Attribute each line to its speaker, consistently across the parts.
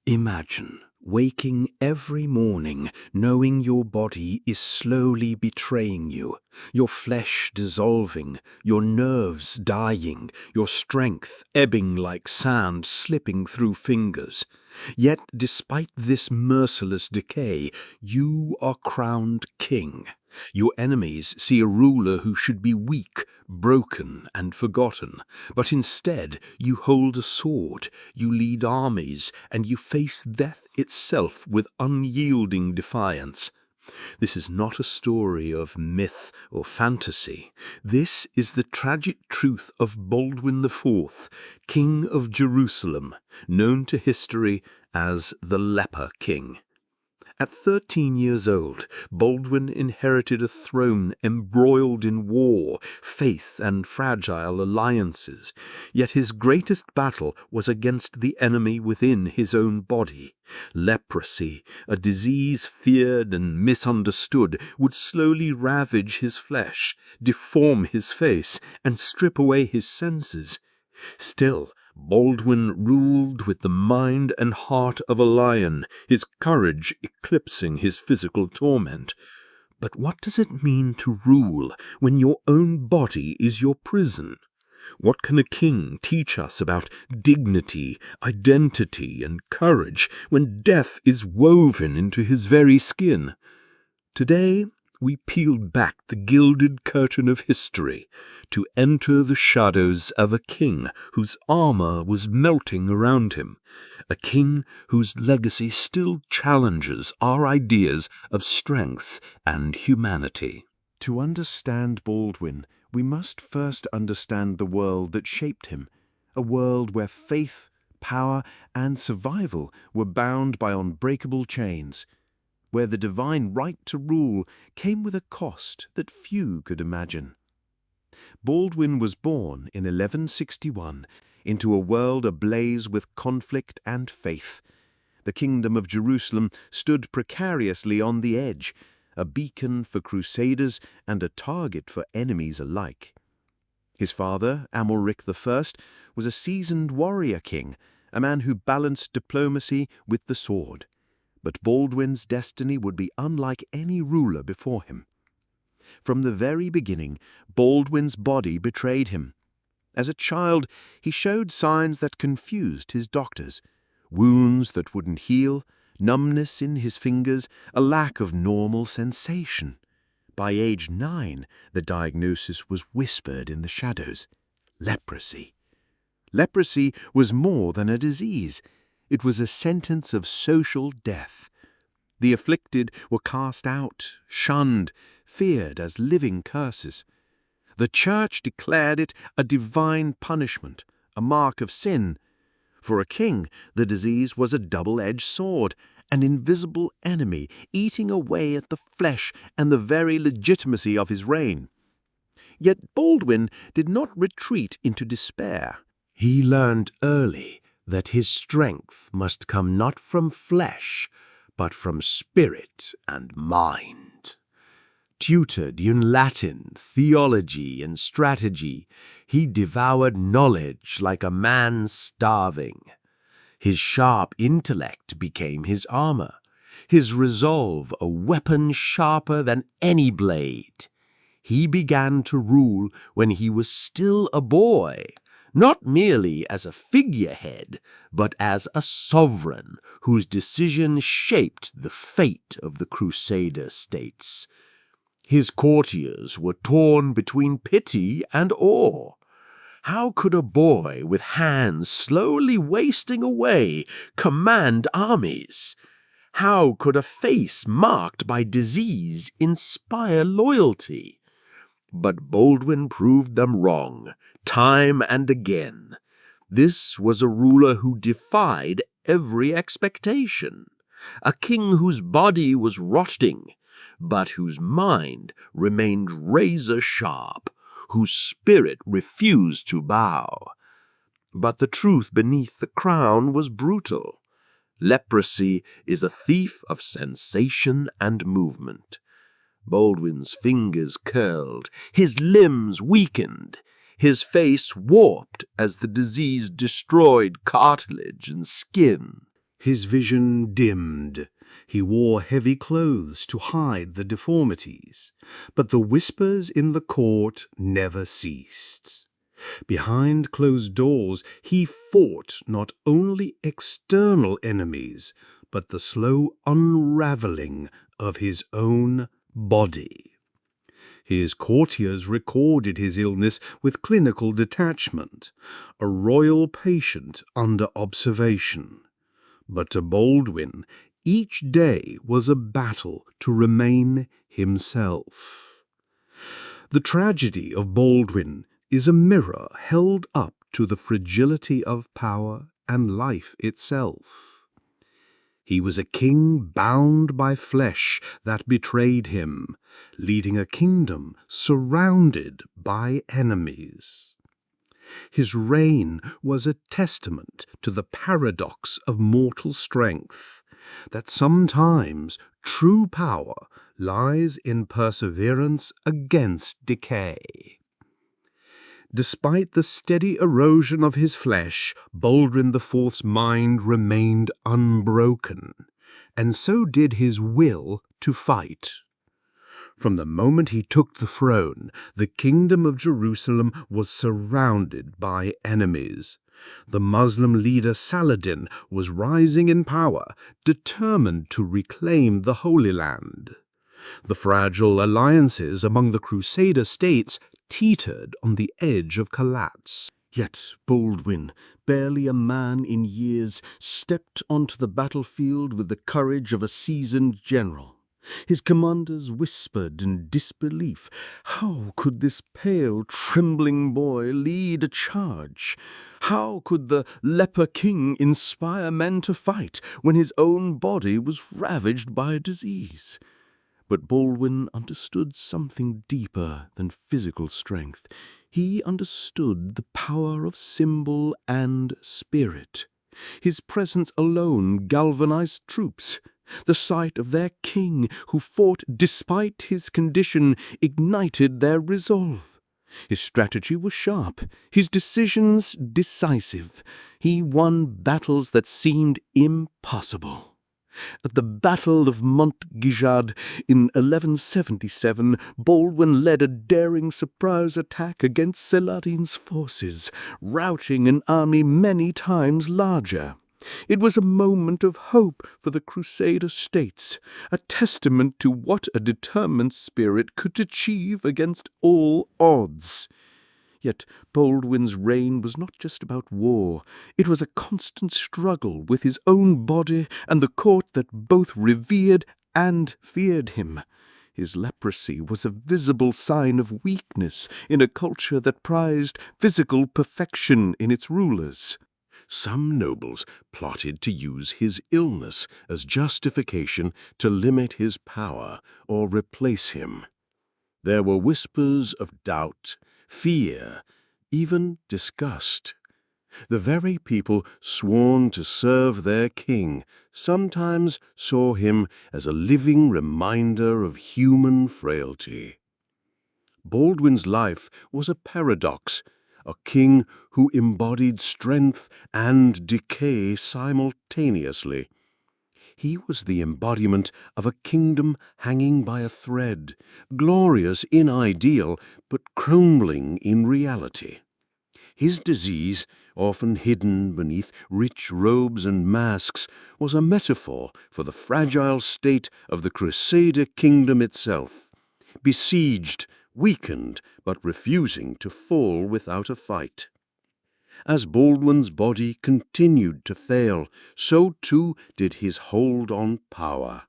Speaker 1: Imagine waking every morning knowing your body is slowly betraying you, your flesh dissolving, your nerves dying, your strength ebbing like sand slipping through fingers. Yet, despite this merciless decay, you are crowned king. Your enemies see a ruler who should be weak, broken, and forgotten, but instead you hold a sword, you lead armies, and you face death itself with unyielding defiance. This is not a story of myth or fantasy. This is the tragic truth of Baldwin IV, King of Jerusalem, known to history as the Leper King. At 13 years old, Baldwin inherited a throne embroiled in war, faith, and fragile alliances. Yet his greatest battle was against the enemy within his own body. Leprosy, a disease feared and misunderstood, would slowly ravage his flesh, deform his face, and strip away his senses. Still, Baldwin ruled with the mind and heart of a lion, his courage eclipsing his physical torment. But what does it mean to rule when your own body is your prison? What can a king teach us about dignity, identity, and courage when death is woven into his very skin? Today, we peeled back the gilded curtain of history to enter the shadows of a king whose armor was melting around him, a king whose legacy still challenges our ideas of strength and humanity.
Speaker 2: To understand Baldwin, we must first understand the world that shaped him, a world where faith, power, and survival were bound by unbreakable chains, where the divine right to rule came with a cost that few could imagine. Baldwin was born in 1161 into a world ablaze with conflict and faith. The kingdom of Jerusalem stood precariously on the edge, a beacon for crusaders and a target for enemies alike. His father, Amalric I, was a seasoned warrior king, a man who balanced diplomacy with the sword. But Baldwin's destiny would be unlike any ruler before him. From the very beginning, Baldwin's body betrayed him. As a child, he showed signs that confused his doctors: wounds that wouldn't heal, numbness in his fingers, a lack of normal sensation. By age 9, the diagnosis was whispered in the shadows: leprosy. Leprosy was more than a disease. It was a sentence of social death. The afflicted were cast out, shunned, feared as living curses. The Church declared it a divine punishment, a mark of sin. For a king, the disease was a double-edged sword, an invisible enemy eating away at the flesh and the very legitimacy of his reign. Yet Baldwin did not retreat into despair.
Speaker 1: He learned early that his strength must come not from flesh, but from spirit and mind. Tutored in Latin, theology, and strategy, he devoured knowledge like a man starving. His sharp intellect became his armor, his resolve a weapon sharper than any blade. He began to rule when he was still a boy, not merely as a figurehead, but as a sovereign whose decision shaped the fate of the Crusader states. His courtiers were torn between pity and awe. How could a boy with hands slowly wasting away command armies? How could a face marked by disease inspire loyalty? But Baldwin proved them wrong, time and again. This was a ruler who defied every expectation, a king whose body was rotting, but whose mind remained razor-sharp, whose spirit refused to bow. But the truth beneath the crown was brutal. Leprosy is a thief of sensation and movement. Baldwin's fingers curled, his limbs weakened, his face warped as the disease destroyed cartilage and skin. His vision dimmed. He wore heavy clothes to hide the deformities, but the whispers in the court never ceased. Behind closed doors, he fought not only external enemies, but the slow unraveling of his own body. His courtiers recorded his illness with clinical detachment, a royal patient under observation. But to Baldwin, each day was a battle to remain himself. The tragedy of Baldwin is a mirror held up to the fragility of power and life itself. He was a king bound by flesh that betrayed him, leading a kingdom surrounded by enemies. His reign was a testament to the paradox of mortal strength, that sometimes true power lies in perseverance against decay. Despite the steady erosion of his flesh, Baldwin IV's mind remained unbroken, and so did his will to fight. From the moment he took the throne, the kingdom of Jerusalem was surrounded by enemies. The Muslim leader Saladin was rising in power, determined to reclaim the Holy Land. The fragile alliances among the Crusader states teetered on the edge of collapse. Yet Baldwin, barely a man in years, stepped onto the battlefield with the courage of a seasoned general. His commanders whispered in disbelief. How could this pale, trembling boy lead a charge? How could the leper king inspire men to fight when his own body was ravaged by a disease? But Baldwin understood something deeper than physical strength. He understood the power of symbol and spirit. His presence alone galvanized troops. The sight of their king, who fought despite his condition, ignited their resolve. His strategy was sharp, his decisions decisive. He won battles that seemed impossible. At the Battle of Montgijard in 1177, Baldwin led a daring surprise attack against Saladin's forces, routing an army many times larger. It was a moment of hope for the Crusader states, a testament to what a determined spirit could achieve against all odds. Yet Baldwin's reign was not just about war. It was a constant struggle with his own body and the court that both revered and feared him. His leprosy was a visible sign of weakness in a culture that prized physical perfection in its rulers.
Speaker 2: Some nobles plotted to use his illness as justification to limit his power or replace him. There were whispers of doubt, fear, even disgust. The very people sworn to serve their king sometimes saw him as a living reminder of human frailty. Baldwin's life was a paradox, a king who embodied strength and decay simultaneously. He was the embodiment of a kingdom hanging by a thread, glorious in ideal, but crumbling in reality. His disease, often hidden beneath rich robes and masks, was a metaphor for the fragile state of the Crusader kingdom itself, besieged, weakened, but refusing to fall without a fight. As Baldwin's body continued to fail, so too did his hold on power.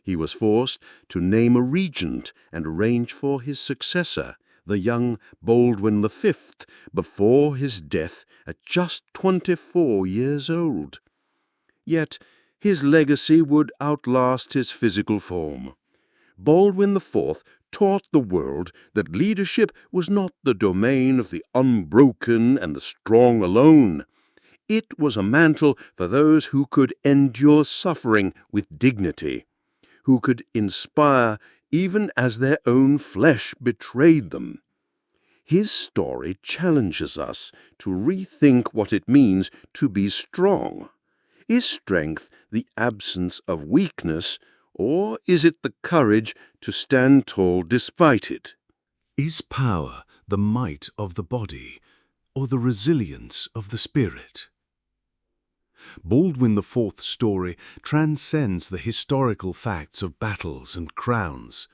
Speaker 2: He was forced to name a regent and arrange for his successor, the young Baldwin V, before his death at just 24 years old. Yet his legacy would outlast his physical form. Baldwin IV taught the world that leadership was not the domain of the unbroken and the strong alone. It was a mantle for those who could endure suffering with dignity, who could inspire even as their own flesh betrayed them. His story challenges us to rethink what it means to be strong.
Speaker 3: Is strength the absence of weakness, or is it the courage to stand tall despite it?
Speaker 2: Is power the might of the body, or the resilience of the spirit? Baldwin IV's story transcends the historical facts of battles and crowns.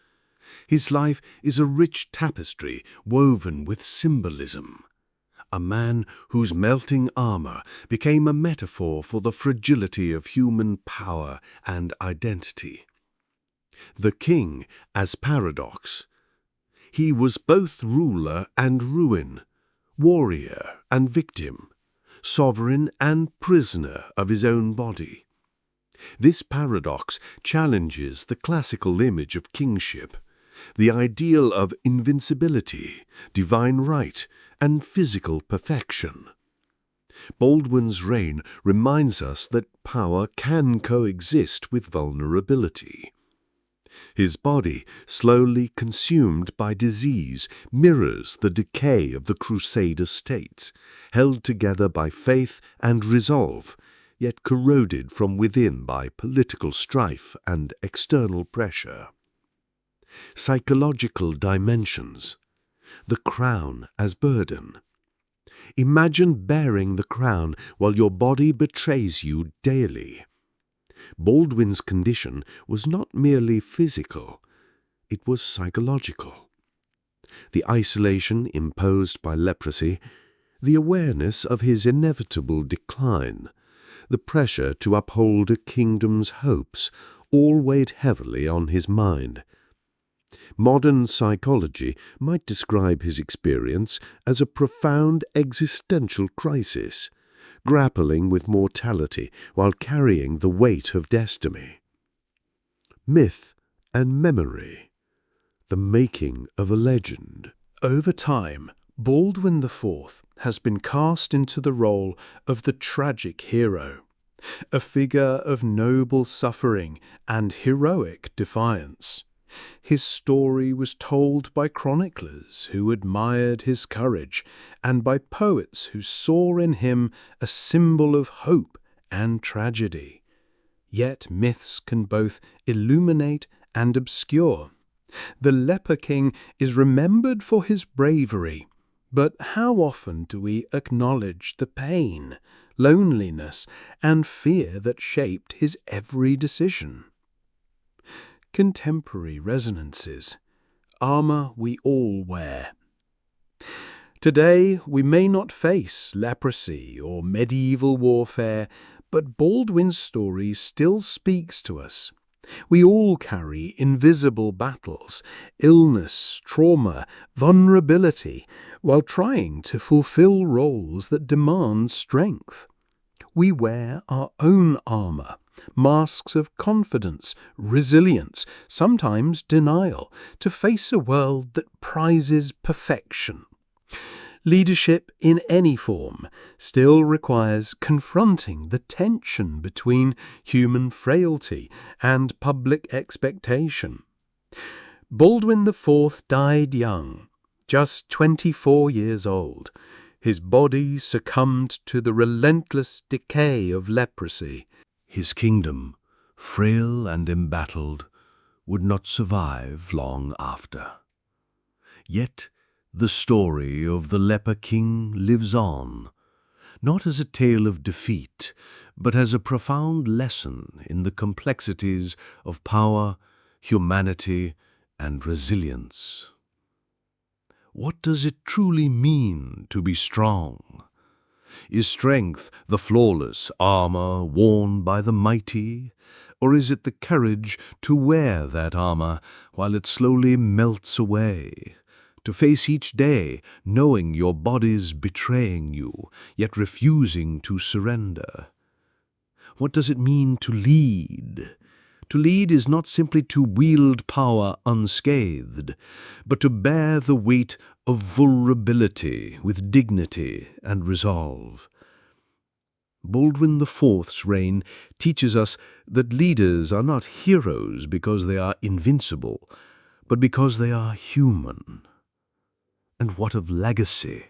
Speaker 2: His life is a rich tapestry woven with symbolism. A man whose melting armor became a metaphor for the fragility of human power and identity. The king as paradox. He was both ruler and ruin, warrior and victim, sovereign and prisoner of his own body. This paradox challenges the classical image of kingship, the ideal of invincibility, divine right, and physical perfection. Baldwin's reign reminds us that power can coexist with vulnerability. His body, slowly consumed by disease, mirrors the decay of the Crusader states, held together by faith and resolve, yet corroded from within by political strife and external pressure. Psychological dimensions. The crown as burden. Imagine bearing the crown while your body betrays you daily. Baldwin's condition was not merely physical, it was psychological. The isolation imposed by leprosy, the awareness of his inevitable decline, the pressure to uphold a kingdom's hopes, all weighed heavily on his mind. Modern psychology might describe his experience as a profound existential crisis, grappling with mortality while carrying the weight of destiny. Myth and memory, the making of a legend.
Speaker 1: Over time, Baldwin IV has been cast into the role of the tragic hero, a figure of noble suffering and heroic defiance. His story was told by chroniclers who admired his courage and by poets who saw in him a symbol of hope and tragedy. Yet myths can both illuminate and obscure. The leper king is remembered for his bravery, but how often do we acknowledge the pain, loneliness, and fear that shaped his every decision? Contemporary resonances. Armor we all wear. Today we may not face leprosy or medieval warfare, but Baldwin's story still speaks to us. We all carry invisible battles, illness, trauma, vulnerability, while trying to fulfill roles that demand strength. We wear our own armor, masks of confidence, resilience, sometimes denial, to face a world that prizes perfection. Leadership in any form still requires confronting the tension between human frailty and public expectation. Baldwin IV died young, just 24 years old. His body succumbed to the relentless decay of leprosy.
Speaker 2: His kingdom, frail and embattled, would not survive long after. Yet the story of the leper king lives on, not as a tale of defeat, but as a profound lesson in the complexities of power, humanity, and resilience. What does it truly mean to be strong? Is strength the flawless armor worn by the mighty, or is it the courage to wear that armor while it slowly melts away? To face each day knowing your body's betraying you, yet refusing to surrender? What does it mean to lead? To lead is not simply to wield power unscathed, but to bear the weight of vulnerability with dignity and resolve. Baldwin IV's reign teaches us that leaders are not heroes because they are invincible, but because they are human. And what of legacy?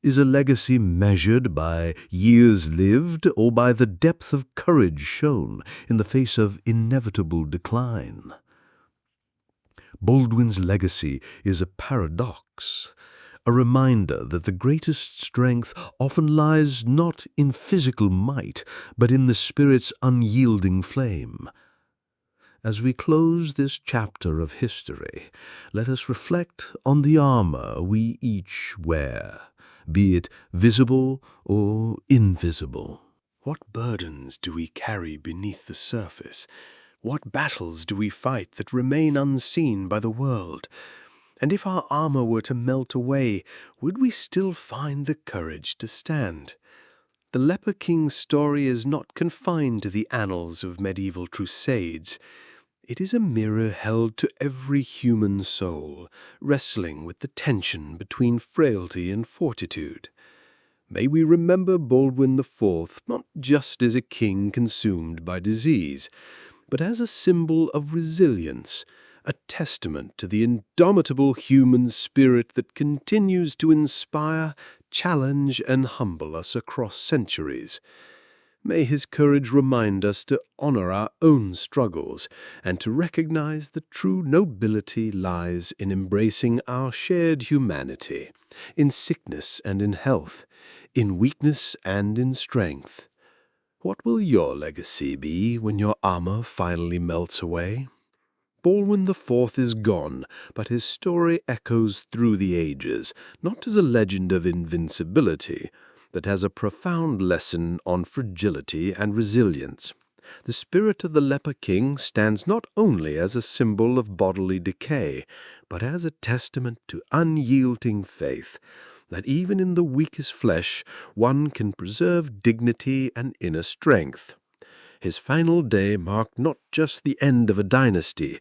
Speaker 2: Is a legacy measured by years lived or by the depth of courage shown in the face of inevitable decline? Baldwin's legacy is a paradox, a reminder that the greatest strength often lies not in physical might, but in the spirit's unyielding flame. As we close this chapter of history, let us reflect on the armor we each wear, be it visible or invisible. What burdens do we carry beneath the surface? What battles do we fight that remain unseen by the world? And if our armor were to melt away, would we still find the courage to stand? The Leper King's story is not confined to the annals of medieval crusades. It is a mirror held to every human soul, wrestling with the tension between frailty and fortitude. May we remember Baldwin IV not just as a king consumed by disease, but as a symbol of resilience, a testament to the indomitable human spirit that continues to inspire, challenge, and humble us across centuries. May his courage remind us to honor our own struggles and to recognize that true nobility lies in embracing our shared humanity, in sickness and in health, in weakness and in strength. What will your legacy be when your armor finally melts away? Baldwin IV is gone, but his story echoes through the ages, not as a legend of invincibility, but as a profound lesson on fragility and resilience. The spirit of the Leper King stands not only as a symbol of bodily decay, but as a testament to unyielding faith, that even in the weakest flesh one can preserve dignity and inner strength. His final day marked not just the end of a dynasty,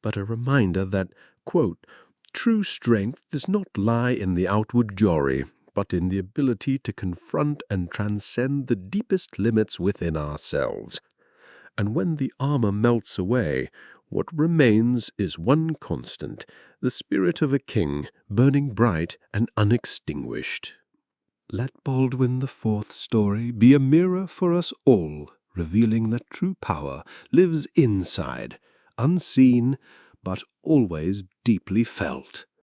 Speaker 2: but a reminder that, quote, "True strength does not lie in the outward glory, but in the ability to confront and transcend the deepest limits within ourselves. And when the armor melts away, what remains is one constant, the spirit of a king, burning bright and unextinguished." Let Baldwin IV's story be a mirror for us all, revealing that true power lives inside, unseen, but always deeply felt.